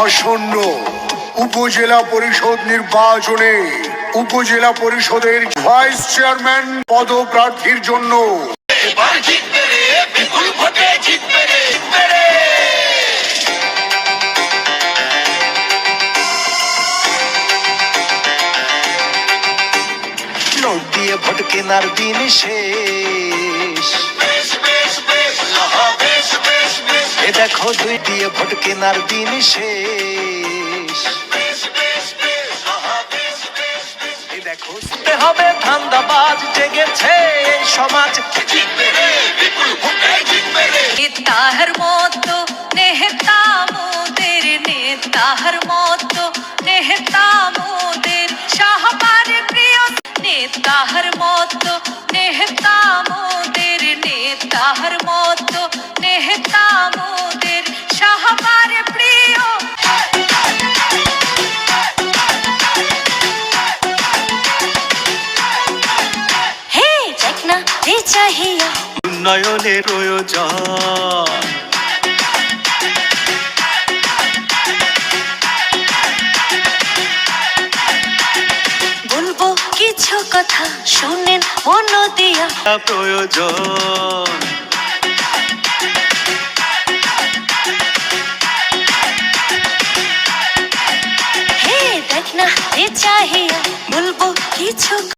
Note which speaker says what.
Speaker 1: আসন্ন উপজেলা পরিষদ নির্বাচনে উপজেলা পরিষদের ভাইস চেয়ারম্যান পদপ্রার্থীর জন্য
Speaker 2: নোট দিয়ে ভোট কেনার দিন শেষ। এ দেখো 2 দিয়ে ভোট কেনার দিন শেষ। এ দেখো হবে ধান্দাবাজ জেগেছে এই সমাজ।
Speaker 3: নেতার মতো নেতা মোদের, নেতার মতো নেতা মোদের সবার প্রিয়। নেতার মতো নেতা মোদের, নেতার মতো নেতা মোদের সবার প্রিয়। হে দেখনা রে চাহিয়া
Speaker 2: উন্নয়নের প্রয়োজন।
Speaker 3: বলবো কিছু কথা শুনেন মন দিয়া।
Speaker 2: প্রয়োজন
Speaker 3: হে দেখনা রে চাহিয়া বলবো কিছু